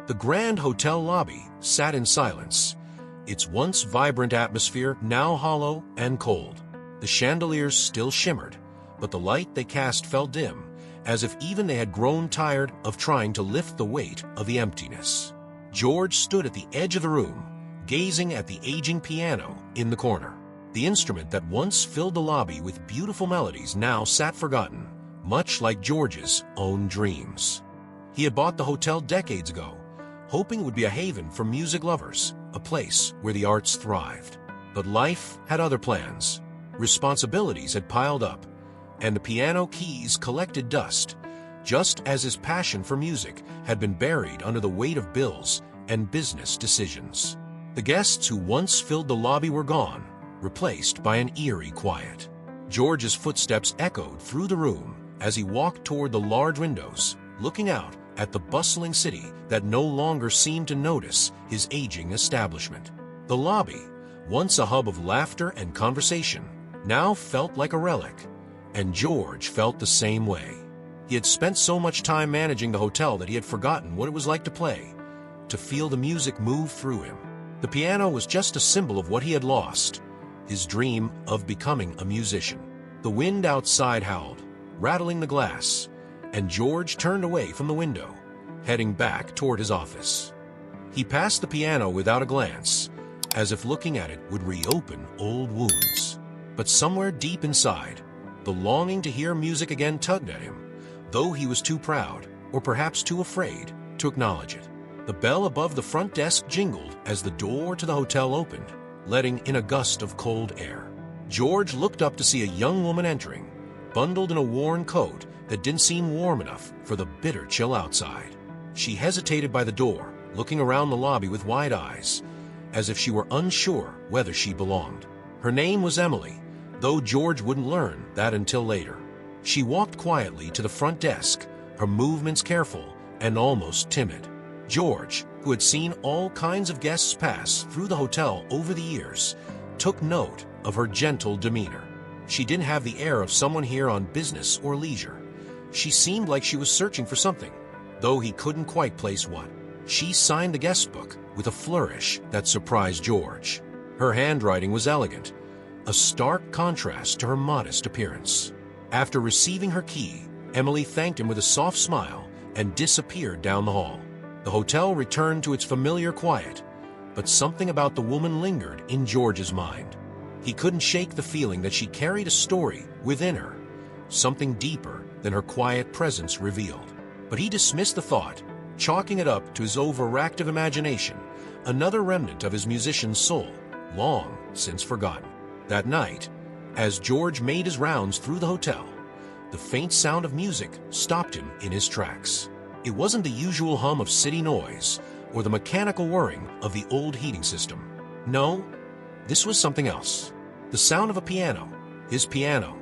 The grand hotel lobby sat in silence, its once vibrant atmosphere now hollow and cold. The chandeliers still shimmered, but the light they cast fell dim, as if even they had grown tired of trying to lift the weight of the emptiness. George stood at the edge of the room, gazing at the aging piano in the corner. The instrument that once filled the lobby with beautiful melodies now sat forgotten, much like George's own dreams. He had bought the hotel decades ago, hoping it would be a haven for music lovers, a place where the arts thrived. But life had other plans. Responsibilities had piled up, and the piano keys collected dust, just as his passion for music had been buried under the weight of bills and business decisions. The guests who once filled the lobby were gone, replaced by an eerie quiet. George's footsteps echoed through the room as he walked toward the large windows, looking out at the bustling city that no longer seemed to notice his aging establishment. The lobby, once a hub of laughter and conversation, now felt like a relic, and George felt the same way. He had spent so much time managing the hotel that he had forgotten what it was like to play, to feel the music move through him. The piano was just a symbol of what he had lost, his dream of becoming a musician. The wind outside howled, rattling the glass, and George turned away from the window, heading back toward his office. He passed the piano without a glance, as if looking at it would reopen old wounds. But somewhere deep inside, the longing to hear music again tugged at him, though he was too proud, or perhaps too afraid, to acknowledge it. The bell above the front desk jingled as the door to the hotel opened, letting in a gust of cold air. George looked up to see a young woman entering, bundled in a worn coat that didn't seem warm enough for the bitter chill outside. She hesitated by the door, looking around the lobby with wide eyes, as if she were unsure whether she belonged. Her name was Emily, though George wouldn't learn that until later. She walked quietly to the front desk, her movements careful and almost timid. George, who had seen all kinds of guests pass through the hotel over the years, took note of her gentle demeanor. She didn't have the air of someone here on business or leisure. She seemed like she was searching for something, though he couldn't quite place what. She signed the guest book with a flourish that surprised George. Her handwriting was elegant, a stark contrast to her modest appearance. After receiving her key, Emily thanked him with a soft smile and disappeared down the hall. The hotel returned to its familiar quiet, but something about the woman lingered in George's mind. He couldn't shake the feeling that she carried a story within her, something deeper than her quiet presence revealed. But he dismissed the thought, chalking it up to his overactive imagination, another remnant of his musician's soul, long since forgotten. That night, as George made his rounds through the hotel, the faint sound of music stopped him in his tracks. It wasn't the usual hum of city noise or the mechanical whirring of the old heating system. No, this was something else. The sound of a piano, his piano,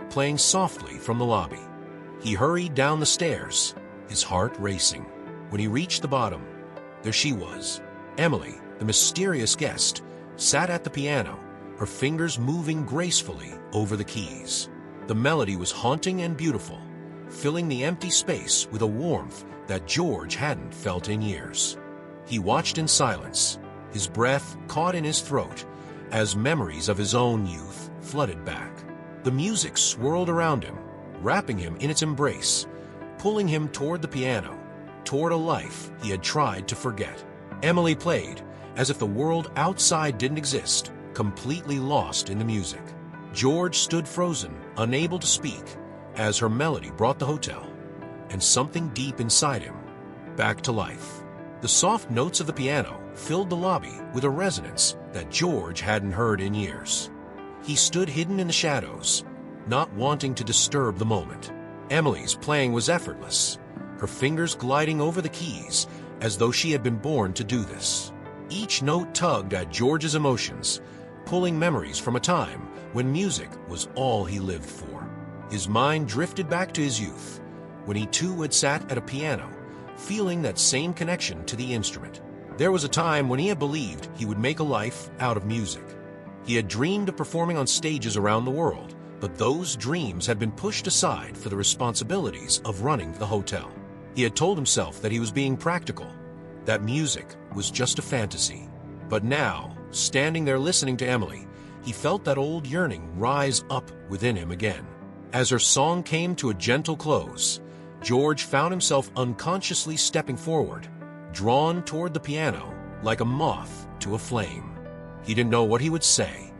playing softly from the lobby. He hurried down the stairs, his heart racing. When he reached the bottom, there she was. Emily, the mysterious guest, sat at the piano, her fingers moving gracefully over the keys. The melody was haunting and beautiful, filling the empty space with a warmth that George hadn't felt in years. He watched in silence, his breath caught in his throat as memories of his own youth flooded back. The music swirled around him, wrapping him in its embrace, pulling him toward the piano, toward a life he had tried to forget. Emily played as if the world outside didn't exist, completely lost in the music. George stood frozen, unable to speak, as her melody brought the hotel, and something deep inside him, back to life. The soft notes of the piano filled the lobby with a resonance that George hadn't heard in years. He stood hidden in the shadows, not wanting to disturb the moment. Emily's playing was effortless, her fingers gliding over the keys as though she had been born to do this. Each note tugged at George's emotions, pulling memories from a time when music was all he lived for. His mind drifted back to his youth, when he too had sat at a piano, feeling that same connection to the instrument. There was a time when he had believed he would make a life out of music. He had dreamed of performing on stages around the world, but those dreams had been pushed aside for the responsibilities of running the hotel. He had told himself that he was being practical, That music was just a fantasy. But now, standing there listening to Emily, he felt that old yearning rise up within him again. As her song came to a gentle close, George found himself unconsciously stepping forward, drawn toward the piano like a moth to a flame. He didn't know what he would say,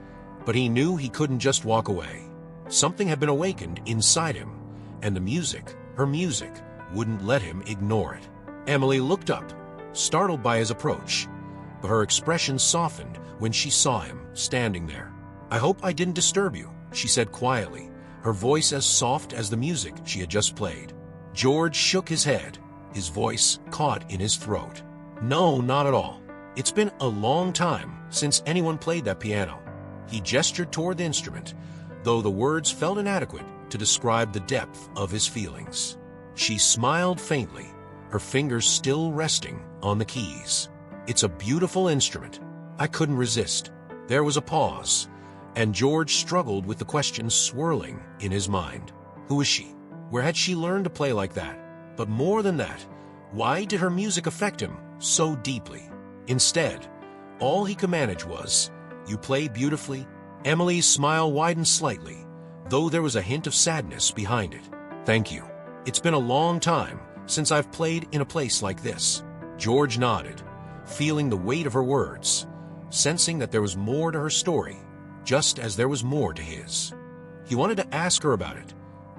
but he knew he couldn't just walk away. Something had been awakened inside him, and the music, her music, wouldn't let him ignore it. Emily looked up, startled by his approach, but her expression softened when she saw him standing there. "I hope I didn't disturb you," she said quietly, her voice as soft as the music she had just played. George shook his head, his voice caught in his throat. "No, not at all. It's been a long time since anyone played that piano." He gestured toward the instrument, though the words felt inadequate to describe the depth of his feelings. She smiled faintly, her fingers still resting on the keys. "It's a beautiful instrument." I couldn't resist. There was a pause, and George struggled with the questions swirling in his mind. Who was she? Where had she learned to play like that? But more than that, why did her music affect him so deeply? Instead, all he could manage was, "You play beautifully." Emily's smile widened slightly, though there was a hint of sadness behind it. "Thank you. It's been a long time since I've played in a place like this." George nodded, feeling the weight of her words, sensing that there was more to her story, just as there was more to his. He wanted to ask her about it,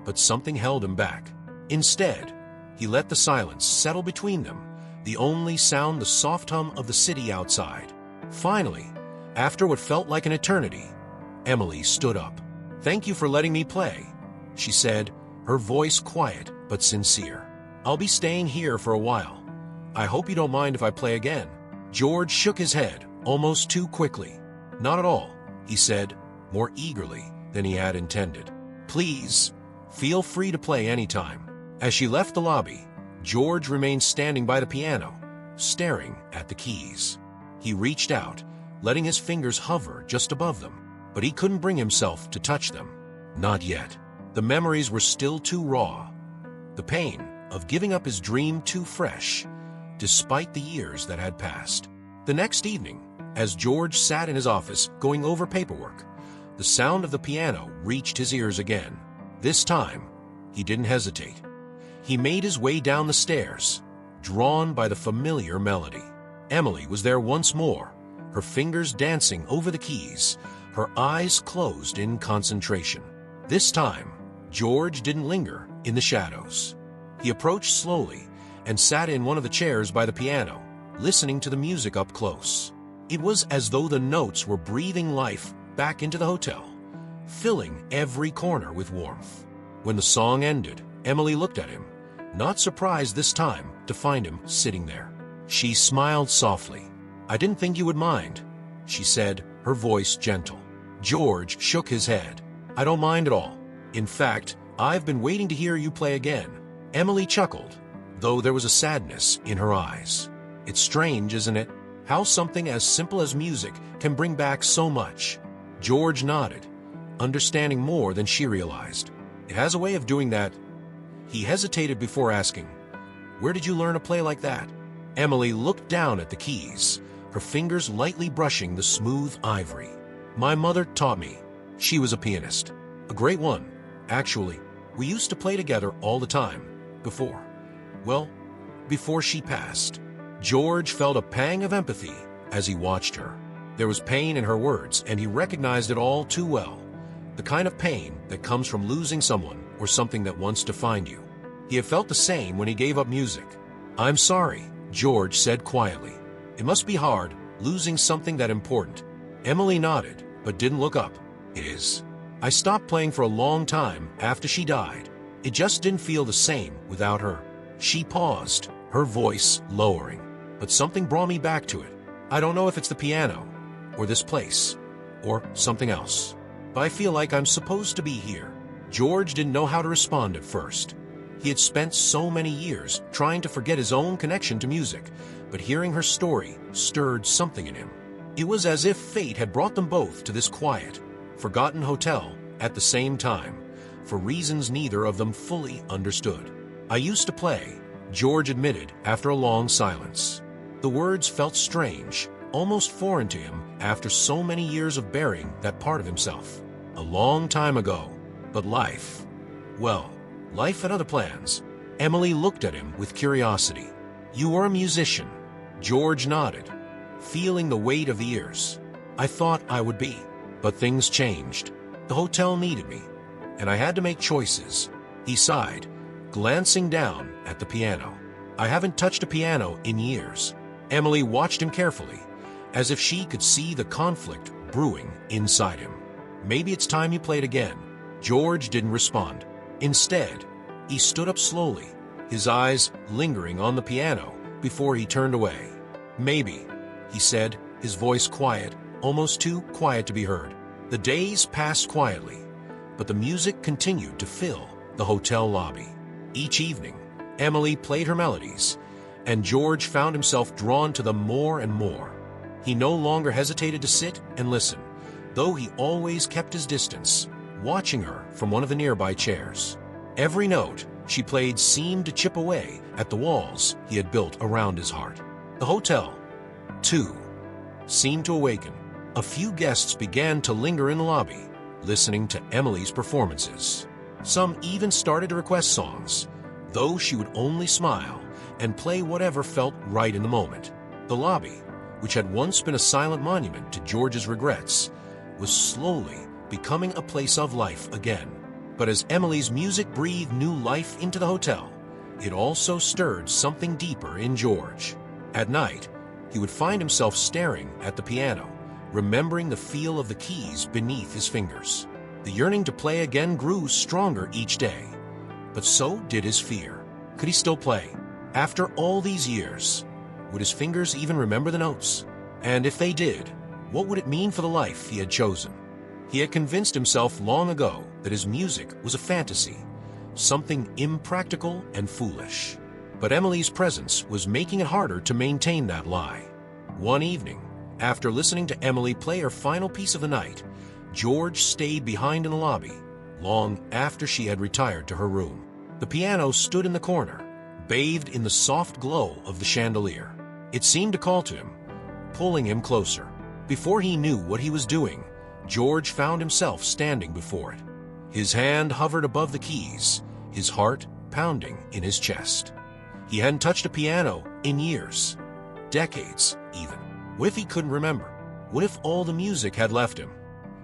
but something held him back. Instead, he let the silence settle between them, the only sound the soft hum of the city outside. Finally, after what felt like an eternity, Emily stood up. "Thank you for letting me play," she said, her voice quiet but sincere. "I'll be staying here for a while. I hope you don't mind if I play again." George shook his head, almost too quickly. "Not at all," he said, more eagerly than he had intended. "Please, feel free to play anytime." As she left the lobby, George remained standing by the piano, staring at the keys. He reached out, letting his fingers hover just above them, but he couldn't bring himself to touch them. Not yet. The memories were still too raw. The pain of giving up his dream too fresh, despite the years that had passed. The next evening, as George sat in his office going over paperwork, the sound of the piano reached his ears again. This time, he didn't hesitate. He made his way down the stairs, drawn by the familiar melody. Emily was there once more, her fingers dancing over the keys, her eyes closed in concentration. This time, George didn't linger in the shadows. He approached slowly and sat in one of the chairs by the piano, listening to the music up close. It was as though the notes were breathing life back into the hotel, filling every corner with warmth. When the song ended, Emily looked at him, not surprised this time to find him sitting there. She smiled softly. "I didn't think you would mind," she said, her voice gentle. George shook his head. "I don't mind at all. In fact, I've been waiting to hear you play again." Emily chuckled, though there was a sadness in her eyes. "It's strange, isn't it? How something as simple as music can bring back so much." George nodded, understanding more than she realized. "It has a way of doing that." He hesitated before asking, "Where did you learn to play like that?" Emily looked down at the keys, her fingers lightly brushing the smooth ivory. "My mother taught me. She was a pianist. A great one, actually. We used to play together all the time, before she passed." George felt a pang of empathy as he watched her. There was pain in her words, and he recognized it all too well. The kind of pain that comes from losing someone or something that once defined you. He had felt the same when he gave up music. "I'm sorry," George said quietly. "It must be hard, losing something that important." Emily nodded, but didn't look up. "It is. I stopped playing for a long time after she died. It just didn't feel the same without her." She paused, her voice lowering. "But something brought me back to it. I don't know if it's the piano, or this place, or something else. But I feel like I'm supposed to be here." George didn't know how to respond at first. He had spent so many years trying to forget his own connection to music, but hearing her story stirred something in him. It was as if fate had brought them both to this quiet, forgotten hotel at the same time, for reasons neither of them fully understood. "I used to play," George admitted after a long silence. The words felt strange, almost foreign to him after so many years of burying that part of himself. A long time ago, but life, well, life had other plans. Emily looked at him with curiosity. You are a musician. George nodded, feeling the weight of the years. I thought I would be, but things changed. The hotel needed me, and I had to make choices. He sighed, glancing down at the piano. I haven't touched a piano in years. Emily watched him carefully, as if she could see the conflict brewing inside him. Maybe it's time you played again. George didn't respond. Instead, he stood up slowly, his eyes lingering on the piano before he turned away. Maybe, he said, his voice quiet, almost too quiet to be heard. The days passed quietly, but the music continued to fill the hotel lobby. Each evening, Emily played her melodies, and George found himself drawn to them more and more. He no longer hesitated to sit and listen, though he always kept his distance, watching her from one of the nearby chairs. Every note she played seemed to chip away at the walls he had built around his heart. The hotel, too, seemed to awaken. A few guests began to linger in the lobby, listening to Emily's performances. Some even started to request songs, though she would only smile and play whatever felt right in the moment. The lobby, which had once been a silent monument to George's regrets, was slowly becoming a place of life again. But as Emily's music breathed new life into the hotel, it also stirred something deeper in George. At night, he would find himself staring at the piano, remembering the feel of the keys beneath his fingers. The yearning to play again grew stronger each day, but so did his fear. Could he still play? After all these years, would his fingers even remember the notes? And if they did, what would it mean for the life he had chosen? He had convinced himself long ago that his music was a fantasy, something impractical and foolish. But Emily's presence was making it harder to maintain that lie. One evening, after listening to Emily play her final piece of the night, George stayed behind in the lobby, long after she had retired to her room. The piano stood in the corner, bathed in the soft glow of the chandelier. It seemed to call to him, pulling him closer. Before he knew what he was doing, George found himself standing before it. His hand hovered above the keys, his heart pounding in his chest. He hadn't touched a piano in years, decades even. What if he couldn't remember? What if all the music had left him?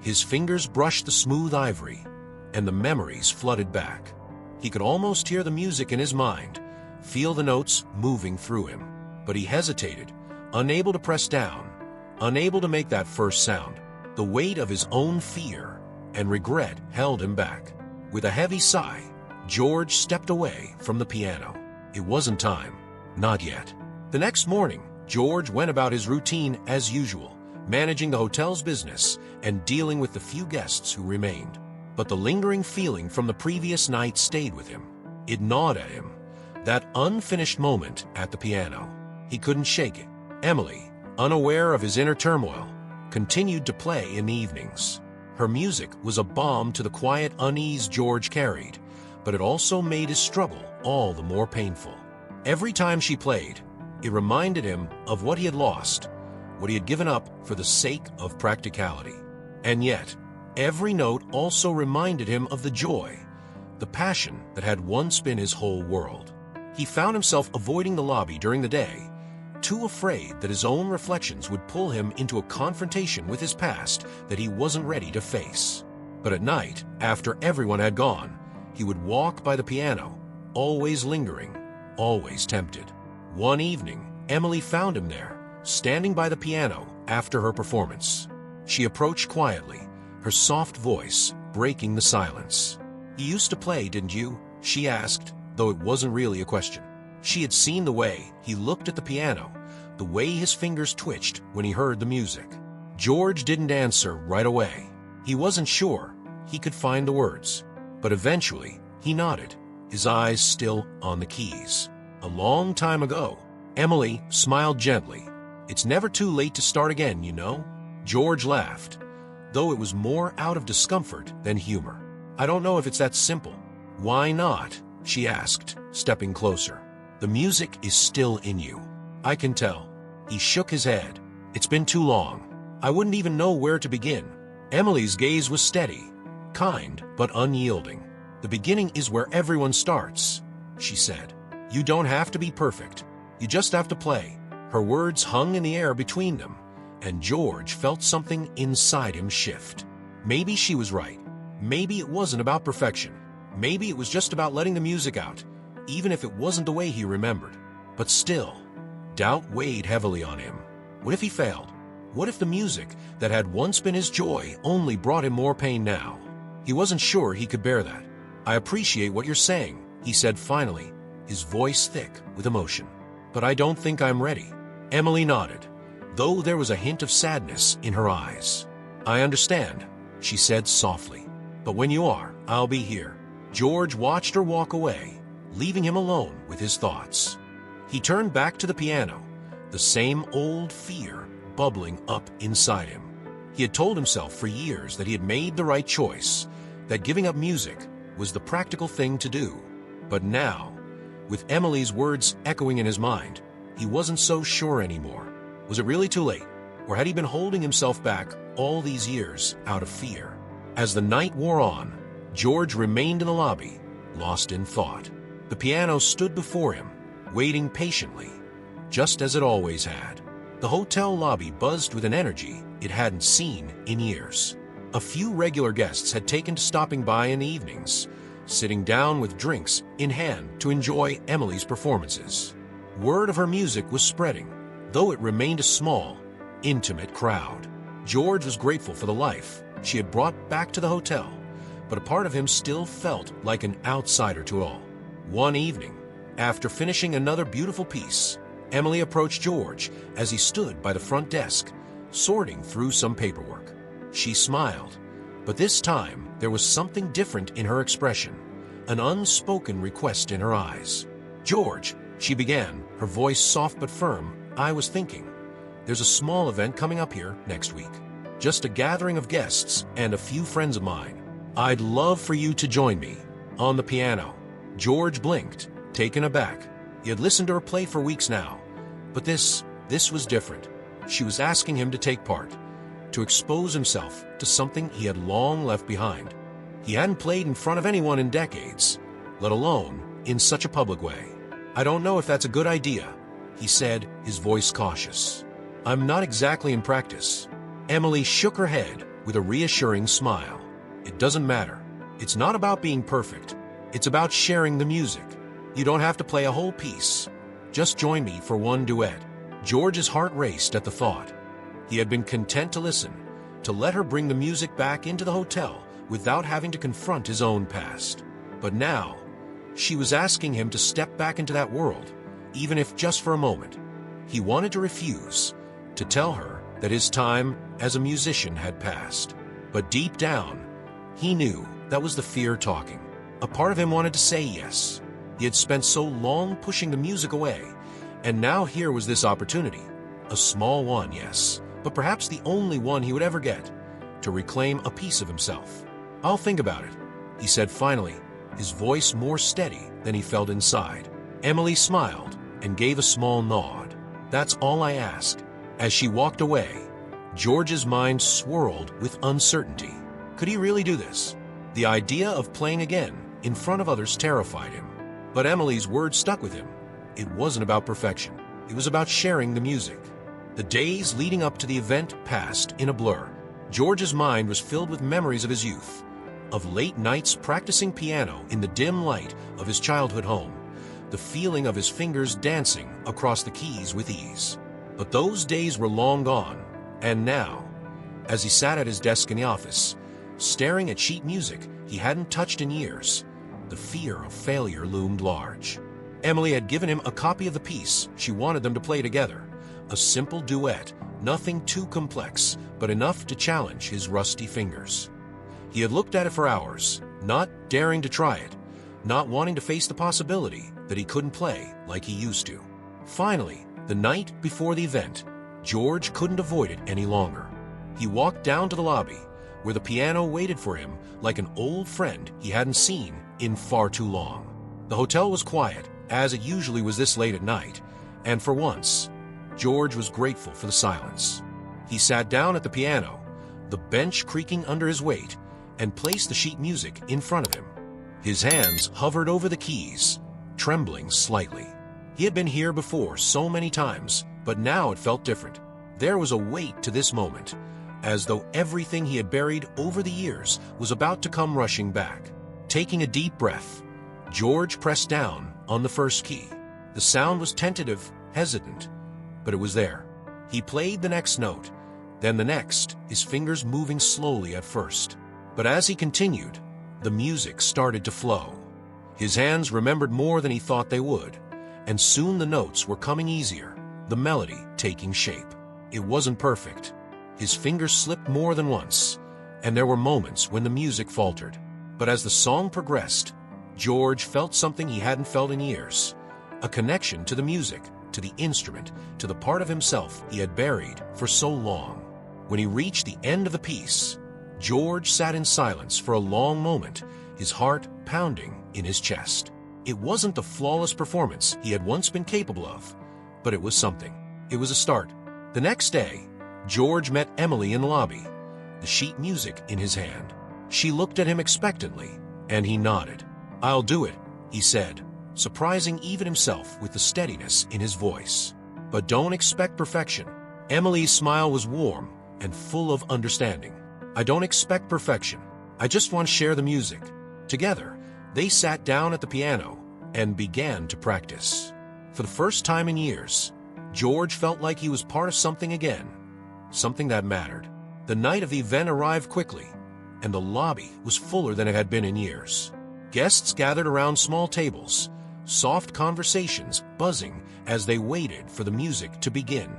His fingers brushed the smooth ivory, and the memories flooded back. He could almost hear the music in his mind, feel the notes moving through him. But he hesitated, unable to press down, unable to make that first sound. The weight of his own fear and regret held him back. With a heavy sigh, George stepped away from the piano. It wasn't time. Not yet. The next morning, George went about his routine as usual, managing the hotel's business and dealing with the few guests who remained. But the lingering feeling from the previous night stayed with him. It gnawed at him, that unfinished moment at the piano. He couldn't shake it. Emily, unaware of his inner turmoil, continued to play in the evenings. Her music was a balm to the quiet unease George carried, but it also made his struggle all the more painful. Every time she played, it reminded him of what he had lost, what he had given up for the sake of practicality. And yet, every note also reminded him of the joy, the passion that had once been his whole world. He found himself avoiding the lobby during the day, too afraid that his own reflections would pull him into a confrontation with his past that he wasn't ready to face. But at night, after everyone had gone, he would walk by the piano, always lingering, always tempted. One evening, Emily found him there, standing by the piano after her performance. She approached quietly, her soft voice breaking the silence. "You used to play, didn't you?" she asked, though it wasn't really a question. She had seen the way he looked at the piano, the way his fingers twitched when he heard the music. George didn't answer right away. He wasn't sure he could find the words, but eventually he nodded, his eyes still on the keys. "A long time ago." Emily smiled gently. "It's never too late to start again, you know." George laughed, though it was more out of discomfort than humor. "I don't know if it's that simple." "Why not?" she asked, stepping closer. "The music is still in you. I can tell." He shook his head. It's been too long. I wouldn't even know where to begin. Emily's gaze was steady, kind but unyielding. The beginning is where everyone starts, she said. You don't have to be perfect. You just have to play. Her words hung in the air between them, and George felt something inside him shift. Maybe she was right. Maybe it wasn't about perfection. Maybe it was just about letting the music out, even if it wasn't the way he remembered. But still, doubt weighed heavily on him. What if he failed? What if the music that had once been his joy only brought him more pain now? He wasn't sure he could bear that. I appreciate what you're saying, he said finally, his voice thick with emotion. But I don't think I'm ready. Emily nodded, though there was a hint of sadness in her eyes. I understand, she said softly. But when you are, I'll be here. George watched her walk away, leaving him alone with his thoughts. He turned back to the piano, the same old fear bubbling up inside him. He had told himself for years that he had made the right choice, that giving up music was the practical thing to do. But now, with Emily's words echoing in his mind, he wasn't so sure anymore. Was it really too late? Or had he been holding himself back all these years out of fear? As the night wore on, George remained in the lobby, lost in thought. The piano stood before him, waiting patiently, just as it always had. The hotel lobby buzzed with an energy it hadn't seen in years. A few regular guests had taken to stopping by in the evenings, sitting down with drinks in hand to enjoy Emily's performances. Word of her music was spreading, though it remained a small, intimate crowd. George was grateful for the life she had brought back to the hotel, but a part of him still felt like an outsider to it all. One evening, after finishing another beautiful piece, Emily approached George as he stood by the front desk, sorting through some paperwork. She smiled, but this time there was something different in her expression, an unspoken request in her eyes. George, she began, her voice soft but firm, I was thinking, there's a small event coming up here next week. Just a gathering of guests and a few friends of mine. I'd love for you to join me. On the piano. George blinked, taken aback. He had listened to her play for weeks now, but this was different. She was asking him to take part, to expose himself to something he had long left behind. He hadn't played in front of anyone in decades, let alone in such a public way. I don't know if that's a good idea, he said, his voice cautious. I'm not exactly in practice. Emily shook her head with a reassuring smile. It doesn't matter. It's not about being perfect. It's about sharing the music. You don't have to play a whole piece. Just join me for one duet. George's heart raced at the thought. He had been content to listen, to let her bring the music back into the hotel without having to confront his own past. But now, she was asking him to step back into that world, even if just for a moment. He wanted to refuse, to tell her that his time as a musician had passed. But deep down, he knew that was the fear talking. A part of him wanted to say yes. He had spent so long pushing the music away, and now here was this opportunity. A small one, yes, but perhaps the only one he would ever get, to reclaim a piece of himself. I'll think about it, he said finally, his voice more steady than he felt inside. Emily smiled and gave a small nod. That's all I ask. As she walked away, George's mind swirled with uncertainty. Could he really do this? The idea of playing again in front of others terrified him. But Emily's words stuck with him. It wasn't about perfection. It was about sharing the music. The days leading up to the event passed in a blur. George's mind was filled with memories of his youth, of late nights practicing piano in the dim light of his childhood home, the feeling of his fingers dancing across the keys with ease. But those days were long gone, and now, as he sat at his desk in the office, staring at sheet music he hadn't touched in years, the fear of failure loomed large. Emily had given him a copy of the piece she wanted them to play together, a simple duet, nothing too complex, but enough to challenge his rusty fingers. He had looked at it for hours, not daring to try it, not wanting to face the possibility that he couldn't play like he used to. Finally, the night before the event, George couldn't avoid it any longer. He walked down to the lobby, where the piano waited for him like an old friend he hadn't seen in far too long. The hotel was quiet, as it usually was this late at night, and for once, George was grateful for the silence. He sat down at the piano, the bench creaking under his weight, and placed the sheet music in front of him. His hands hovered over the keys, trembling slightly. He had been here before so many times, but now it felt different. There was a weight to this moment, as though everything he had buried over the years was about to come rushing back. Taking a deep breath, George pressed down on the first key. The sound was tentative, hesitant, but it was there. He played the next note, then the next, his fingers moving slowly at first. But as he continued, the music started to flow. His hands remembered more than he thought they would, and soon the notes were coming easier, the melody taking shape. It wasn't perfect. His fingers slipped more than once, and there were moments when the music faltered. But as the song progressed, George felt something he hadn't felt in years, a connection to the music, to the instrument, to the part of himself he had buried for so long. When he reached the end of the piece, George sat in silence for a long moment, his heart pounding in his chest. It wasn't the flawless performance he had once been capable of, but it was something. It was a start. The next day, George met Emily in the lobby, the sheet music in his hand. She looked at him expectantly, and he nodded. "I'll do it," he said, surprising even himself with the steadiness in his voice. "But don't expect perfection." Emily's smile was warm and full of understanding. "I don't expect perfection. I just want to share the music." Together, they sat down at the piano and began to practice. For the first time in years, George felt like he was part of something again, something that mattered. The night of the event arrived quickly, and the lobby was fuller than it had been in years. Guests gathered around small tables, soft conversations buzzing as they waited for the music to begin.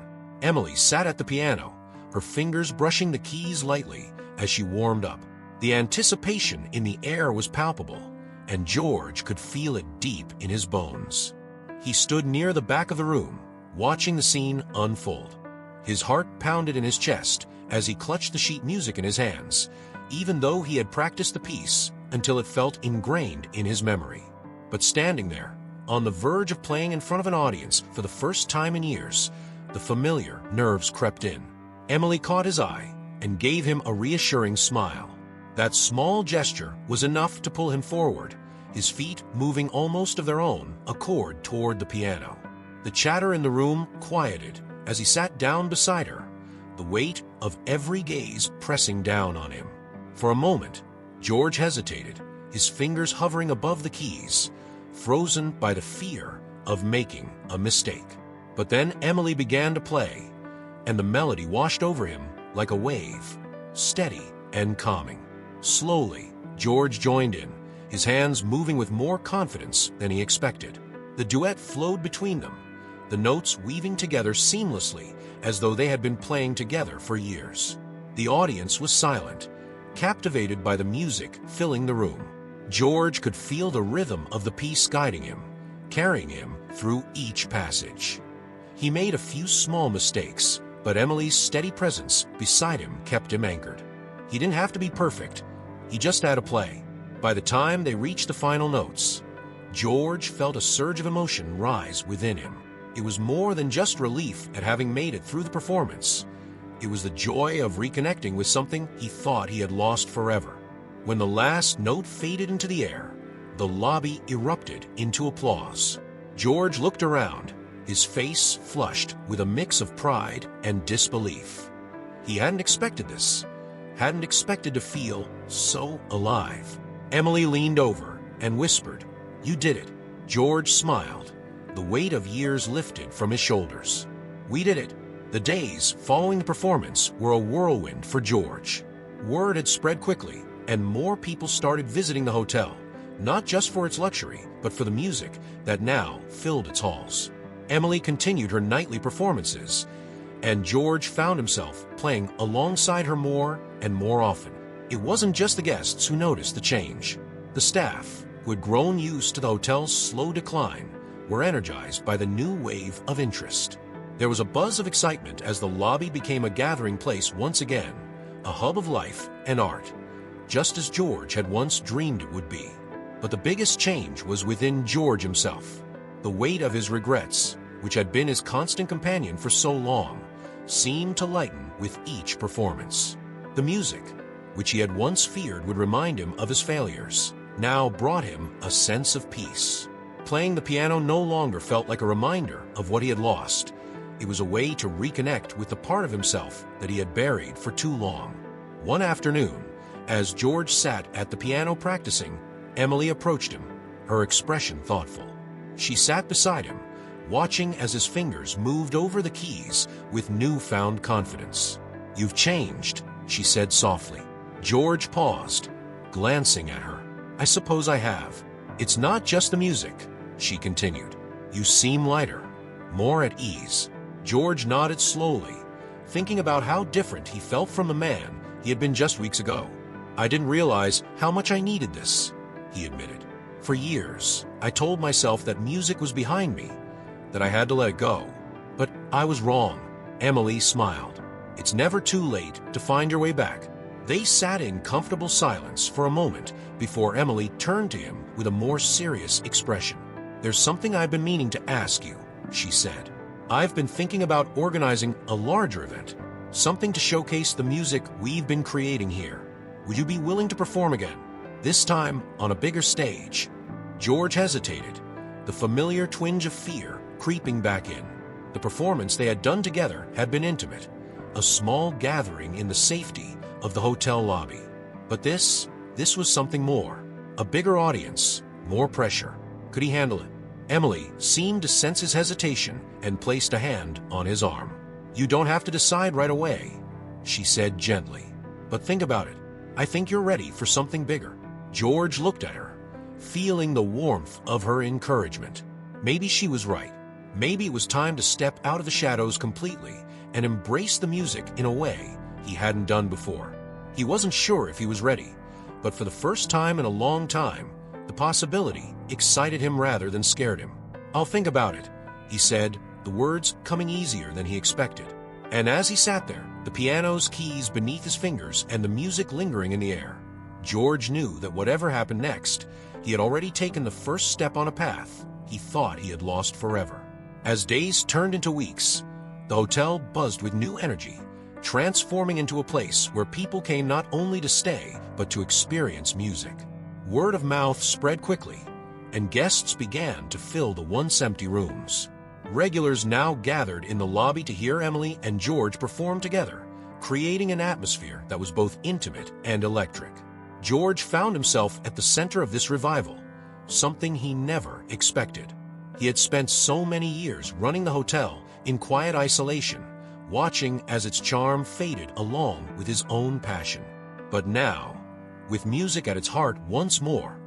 Emily sat at the piano, her fingers brushing the keys lightly as she warmed up. The anticipation in the air was palpable, and George could feel it deep in his bones. He stood near the back of the room, watching the scene unfold. His heart pounded in his chest as he clutched the sheet music in his hands, even though he had practiced the piece until it felt ingrained in his memory. But standing there, on the verge of playing in front of an audience for the first time in years, the familiar nerves crept in. Emily caught his eye and gave him a reassuring smile. That small gesture was enough to pull him forward, his feet moving almost of their own accord toward the piano. The chatter in the room quieted as he sat down beside her, the weight of every gaze pressing down on him. For a moment, George hesitated, his fingers hovering above the keys, frozen by the fear of making a mistake. But then Emily began to play, and the melody washed over him like a wave, steady and calming. Slowly, George joined in, his hands moving with more confidence than he expected. The duet flowed between them, the notes weaving together seamlessly as though they had been playing together for years. The audience was silent, captivated by the music filling the room. George could feel the rhythm of the piece guiding him, carrying him through each passage. He made a few small mistakes, but Emily's steady presence beside him kept him anchored. He didn't have to be perfect, he just had to play. By the time they reached the final notes, George felt a surge of emotion rise within him. It was more than just relief at having made it through the performance. It was the joy of reconnecting with something he thought he had lost forever. When the last note faded into the air, the lobby erupted into applause. George looked around, his face flushed with a mix of pride and disbelief. He hadn't expected this, hadn't expected to feel so alive. Emily leaned over and whispered, "You did it." George smiled, the weight of years lifted from his shoulders. We did it. The days following the performance were a whirlwind for George. Word had spread quickly, and more people started visiting the hotel, not just for its luxury, but for the music that now filled its halls. Emily continued her nightly performances, and George found himself playing alongside her more and more often. It wasn't just the guests who noticed the change. The staff, who had grown used to the hotel's slow decline, were energized by the new wave of interest. There was a buzz of excitement as the lobby became a gathering place once again, a hub of life and art, just as George had once dreamed it would be. But the biggest change was within George himself. The weight of his regrets, which had been his constant companion for so long, seemed to lighten with each performance. The music, which he had once feared would remind him of his failures, now brought him a sense of peace. Playing the piano no longer felt like a reminder of what he had lost. It was a way to reconnect with the part of himself that he had buried for too long. One afternoon, as George sat at the piano practicing, Emily approached him, her expression thoughtful. She sat beside him, watching as his fingers moved over the keys with newfound confidence. "You've changed," she said softly. George paused, glancing at her. "I suppose I have. It's not just the music," she continued. "You seem lighter, more at ease." George nodded slowly, thinking about how different he felt from the man he had been just weeks ago. "I didn't realize how much I needed this," he admitted. "For years, I told myself that music was behind me, that I had to let it go. But I was wrong." Emily smiled. "It's never too late to find your way back." They sat in comfortable silence for a moment before Emily turned to him with a more serious expression. "There's something I've been meaning to ask you," she said. "I've been thinking about organizing a larger event, something to showcase the music we've been creating here. Would you be willing to perform again? This time on a bigger stage?" George hesitated, the familiar twinge of fear creeping back in. The performance they had done together had been intimate, a small gathering in the safety of the hotel lobby. But this was something more. A bigger audience, more pressure. Could he handle it? Emily seemed to sense his hesitation and placed a hand on his arm. "You don't have to decide right away," she said gently. "But think about it. I think you're ready for something bigger." George looked at her, feeling the warmth of her encouragement. Maybe she was right. Maybe it was time to step out of the shadows completely and embrace the music in a way he hadn't done before. He wasn't sure if he was ready, but for the first time in a long time, the possibility excited him rather than scared him. "I'll think about it," he said, the words coming easier than he expected. And as he sat there, the piano's keys beneath his fingers and the music lingering in the air, George knew that whatever happened next, he had already taken the first step on a path he thought he had lost forever. As days turned into weeks, the hotel buzzed with new energy, transforming into a place where people came not only to stay, but to experience music. Word of mouth spread quickly, and guests began to fill the once empty rooms. Regulars now gathered in the lobby to hear Emily and George perform together, creating an atmosphere that was both intimate and electric. George found himself at the center of this revival, something he never expected. He had spent so many years running the hotel in quiet isolation, watching as its charm faded along with his own passion. But now, with music at its heart once more,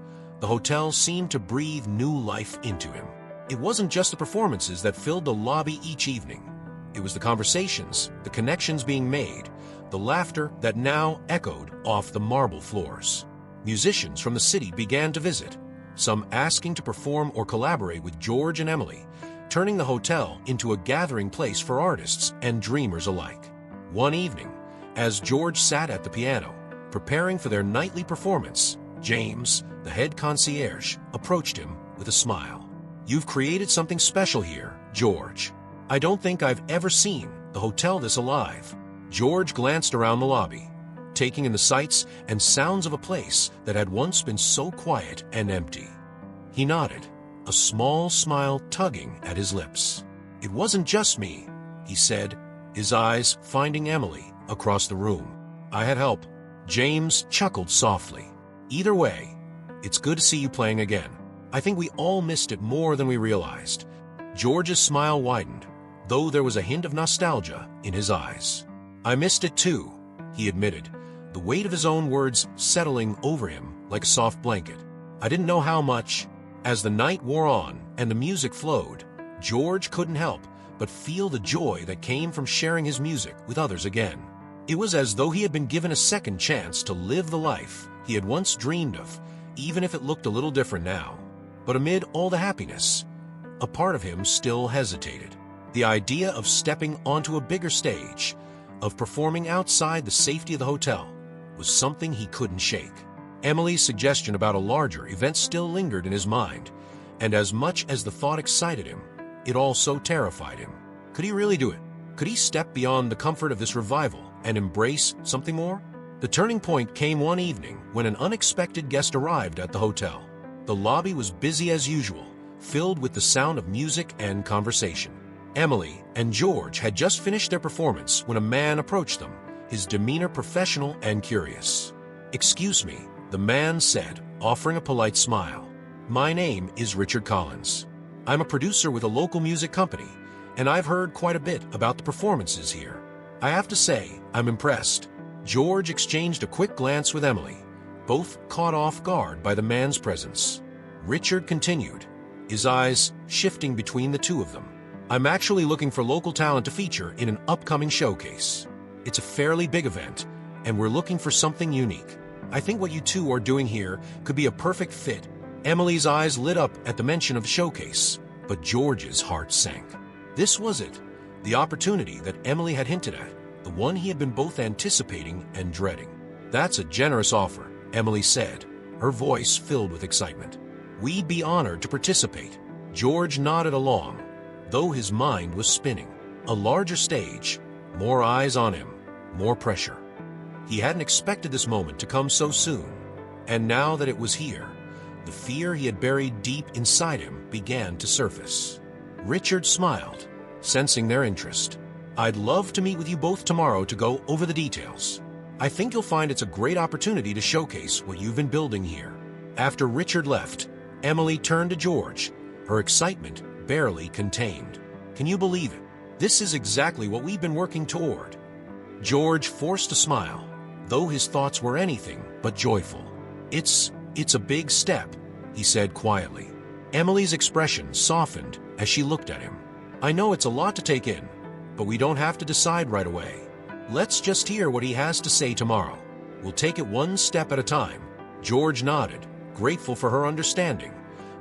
the hotel seemed to breathe new life into him. It wasn't just the performances that filled the lobby each evening. It was the conversations, the connections being made, the laughter that now echoed off the marble floors. Musicians from the city began to visit, some asking to perform or collaborate with George and Emily, turning the hotel into a gathering place for artists and dreamers alike. One evening, as George sat at the piano, preparing for their nightly performance, James, the head concierge, approached him with a smile. "You've created something special here, George. I don't think I've ever seen the hotel this alive." George glanced around the lobby, taking in the sights and sounds of a place that had once been so quiet and empty. He nodded, a small smile tugging at his lips. "It wasn't just me," he said, his eyes finding Emily across the room. "I had help." James chuckled softly. "Either way, it's good to see you playing again. I think we all missed it more than we realized." George's smile widened, though there was a hint of nostalgia in his eyes. "I missed it too," he admitted, the weight of his own words settling over him like a soft blanket. "I didn't know how much." As the night wore on and the music flowed, George couldn't help but feel the joy that came from sharing his music with others again. It was as though he had been given a second chance to live the life he had once dreamed of, even if it looked a little different now. But amid all the happiness, a part of him still hesitated. The idea of stepping onto a bigger stage, of performing outside the safety of the hotel, was something he couldn't shake. Emily's suggestion about a larger event still lingered in his mind, and as much as the thought excited him, It all so terrified him. Could he really do it? Could he step beyond the comfort of this revival and embrace something more? The turning point came one evening when an unexpected guest arrived at the hotel. The lobby was busy as usual, filled with the sound of music and conversation. Emily and George had just finished their performance when a man approached them, his demeanor professional and curious. "Excuse me," the man said, offering a polite smile. "My name is Richard Collins. I'm a producer with a local music company, and I've heard quite a bit about the performances here. I have to say, I'm impressed." George exchanged a quick glance with Emily, both caught off guard by the man's presence. Richard continued, his eyes shifting between the two of them. "I'm actually looking for local talent to feature in an upcoming showcase. It's a fairly big event, and we're looking for something unique. I think what you two are doing here could be a perfect fit." Emily's eyes lit up at the mention of the showcase, but George's heart sank. This was it, the opportunity that Emily had hinted at, the one he had been both anticipating and dreading. "That's a generous offer," Emily said, her voice filled with excitement. "We'd be honored to participate." George nodded along, though his mind was spinning. A larger stage, more eyes on him, more pressure. He hadn't expected this moment to come so soon, and now that it was here, the fear he had buried deep inside him began to surface. Richard smiled, sensing their interest. "I'd love to meet with you both tomorrow to go over the details. I think you'll find it's a great opportunity to showcase what you've been building here." After Richard left, Emily turned to George, her excitement barely contained. "Can you believe it? This is exactly what we've been working toward." George forced a smile, though his thoughts were anything but joyful. It's a big step," he said quietly. Emily's expression softened as she looked at him. "I know it's a lot to take in, but we don't have to decide right away. Let's just hear what he has to say tomorrow. We'll take it one step at a time." George nodded, grateful for her understanding,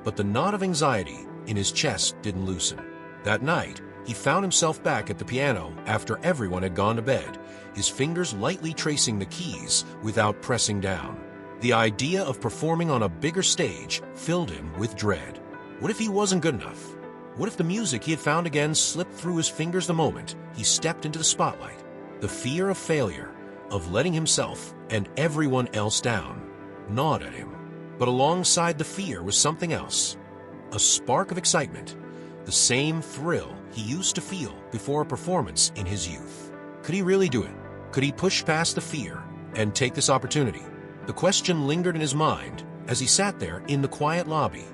but the knot of anxiety in his chest didn't loosen. That night, he found himself back at the piano after everyone had gone to bed, his fingers lightly tracing the keys without pressing down. The idea of performing on a bigger stage filled him with dread. What if he wasn't good enough? What if the music he had found again slipped through his fingers the moment he stepped into the spotlight? The fear of failure, of letting himself and everyone else down, gnawed at him. But alongside the fear was something else. A spark of excitement, the same thrill he used to feel before a performance in his youth. Could he really do it? Could he push past the fear and take this opportunity? The question lingered in his mind as he sat there in the quiet lobby,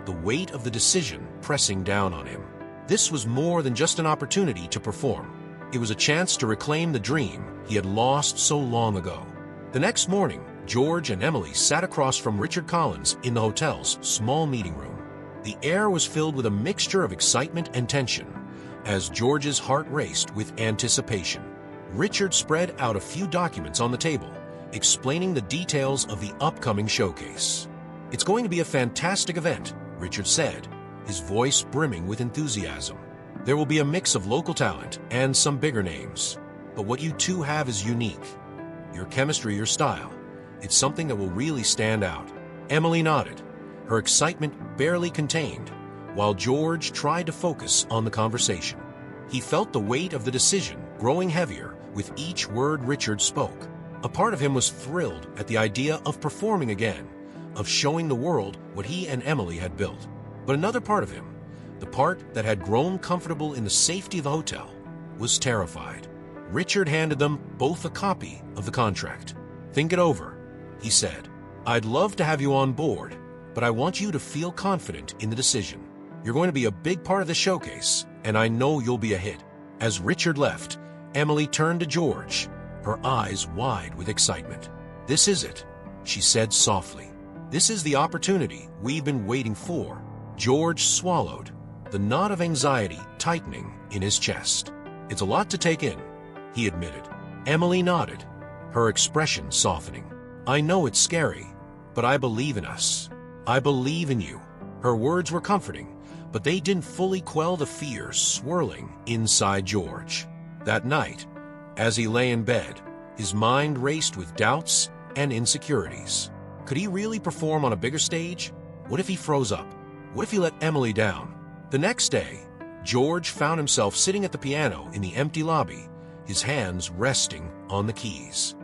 the weight of the decision pressing down on him. This was more than just an opportunity to perform. It was a chance to reclaim the dream he had lost so long ago. The next morning, George and Emily sat across from Richard Collins in the hotel's small meeting room. The air was filled with a mixture of excitement and tension, as George's heart raced with anticipation. Richard spread out a few documents on the table, explaining the details of the upcoming showcase. "It's going to be a fantastic event," Richard said, his voice brimming with enthusiasm. "There will be a mix of local talent and some bigger names. But what you two have is unique. Your chemistry, your style. It's something that will really stand out." Emily nodded, her excitement barely contained, while George tried to focus on the conversation. He felt the weight of the decision growing heavier with each word Richard spoke. A part of him was thrilled at the idea of performing again, of showing the world what he and Emily had built. But another part of him, the part that had grown comfortable in the safety of the hotel, was terrified. Richard handed them both a copy of the contract. "Think it over," he said. "I'd love to have you on board, but I want you to feel confident in the decision. You're going to be a big part of the showcase, and I know you'll be a hit." As Richard left, Emily turned to George, her eyes wide with excitement. "This is it," she said softly. "This is the opportunity we've been waiting for." George swallowed, the knot of anxiety tightening in his chest. "It's a lot to take in," he admitted. Emily nodded, her expression softening. "I know it's scary, but I believe in us. I believe in you." Her words were comforting, but they didn't fully quell the fear swirling inside George. That night, as he lay in bed, his mind raced with doubts and insecurities. Could he really perform on a bigger stage? What if he froze up? What if he let Emily down? The next day, George found himself sitting at the piano in the empty lobby, his hands resting on the keys.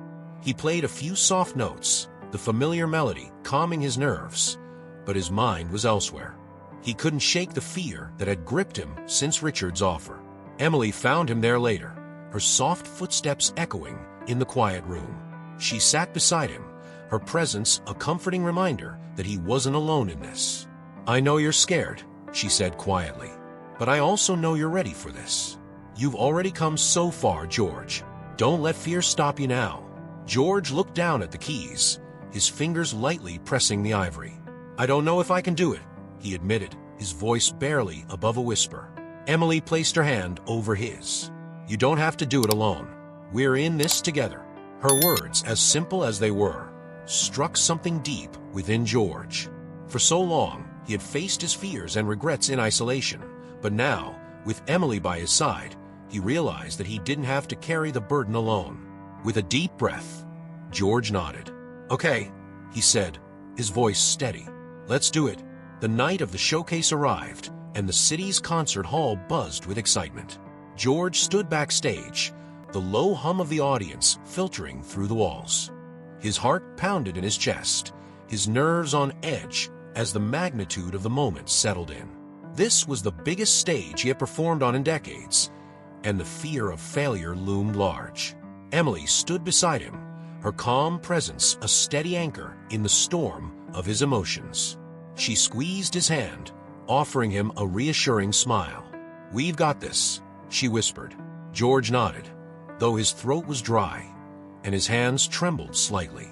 He played a few soft notes, the familiar melody calming his nerves, but his mind was elsewhere. He couldn't shake the fear that had gripped him since Richard's offer. Emily found him there later, her soft footsteps echoing in the quiet room. She sat beside him, her presence a comforting reminder that he wasn't alone in this. "I know you're scared," she said quietly, "but I also know you're ready for this. You've already come so far, George. Don't let fear stop you now." George looked down at the keys, his fingers lightly pressing the ivory. "I don't know if I can do it," he admitted, his voice barely above a whisper. Emily placed her hand over his. "You don't have to do it alone. We're in this together." Her words, as simple as they were, struck something deep within George. For so long, he had faced his fears and regrets in isolation, but now, with Emily by his side, he realized that he didn't have to carry the burden alone. With a deep breath, George nodded. "Okay," he said, his voice steady. "Let's do it." The night of the showcase arrived, and the city's concert hall buzzed with excitement. George stood backstage, the low hum of the audience filtering through the walls. His heart pounded in his chest, his nerves on edge as the magnitude of the moment settled in. This was the biggest stage he had performed on in decades, and the fear of failure loomed large. Emily stood beside him, her calm presence a steady anchor in the storm of his emotions. She squeezed his hand, offering him a reassuring smile. "We've got this," she whispered. George nodded, though his throat was dry, and his hands trembled slightly.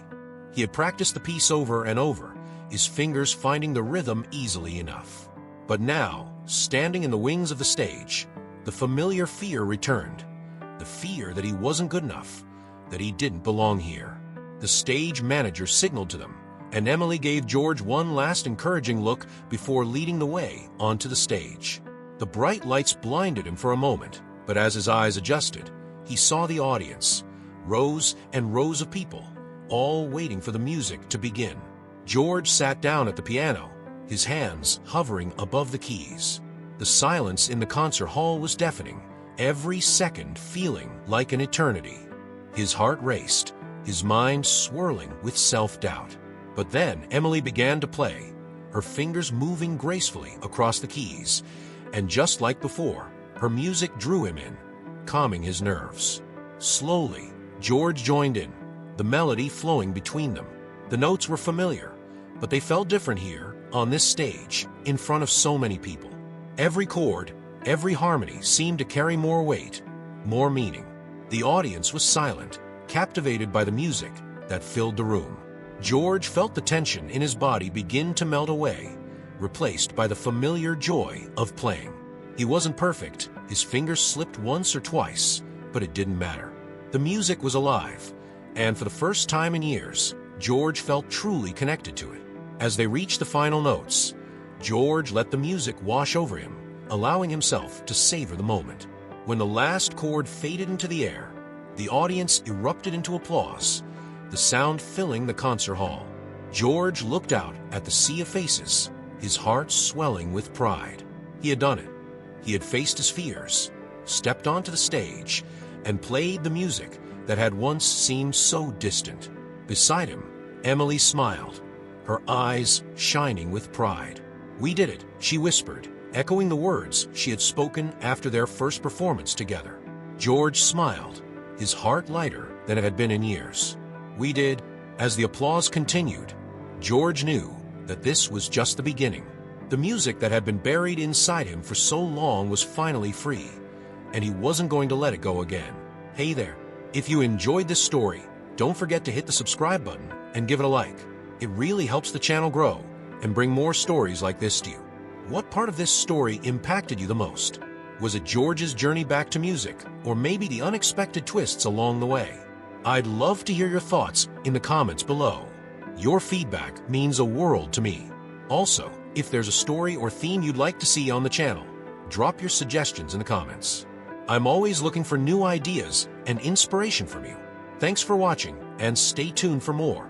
He had practiced the piece over and over, his fingers finding the rhythm easily enough. But now, standing in the wings of the stage, the familiar fear returned. The fear that he wasn't good enough, that he didn't belong here. The stage manager signaled to them, and Emily gave George one last encouraging look before leading the way onto the stage. The bright lights blinded him for a moment, but as his eyes adjusted, he saw the audience, rows and rows of people, all waiting for the music to begin. George sat down at the piano, his hands hovering above the keys. The silence in the concert hall was deafening, every second feeling like an eternity. His heart raced, his mind swirling with self-doubt. But then Emily began to play, her fingers moving gracefully across the keys, and just like before, her music drew him in, calming his nerves. Slowly, George joined in, the melody flowing between them. The notes were familiar, but they felt different here, on this stage, in front of so many people. Every chord, every harmony seemed to carry more weight, more meaning. The audience was silent, captivated by the music that filled the room. George felt the tension in his body begin to melt away, replaced by the familiar joy of playing. He wasn't perfect, his fingers slipped once or twice, but it didn't matter. The music was alive, and for the first time in years, George felt truly connected to it. As they reached the final notes, George let the music wash over him, allowing himself to savor the moment. When the last chord faded into the air, the audience erupted into applause, the sound filling the concert hall. George looked out at the sea of faces, his heart swelling with pride. He had done it. He had faced his fears, stepped onto the stage, and played the music that had once seemed so distant. Beside him, Emily smiled, her eyes shining with pride. "We did it," she whispered, echoing the words she had spoken after their first performance together. George smiled, his heart lighter than it had been in years. "We did." As the applause continued, George knew that this was just the beginning. The music that had been buried inside him for so long was finally free, and he wasn't going to let it go again. Hey there, if you enjoyed this story, don't forget to hit the subscribe button and give it a like. It really helps the channel grow and bring more stories like this to you. What part of this story impacted you the most? Was it George's journey back to music, or maybe the unexpected twists along the way? I'd love to hear your thoughts in the comments below. Your feedback means a world to me. Also, if there's a story or theme you'd like to see on the channel, drop your suggestions in the comments. I'm always looking for new ideas and inspiration from you. Thanks for watching, and stay tuned for more.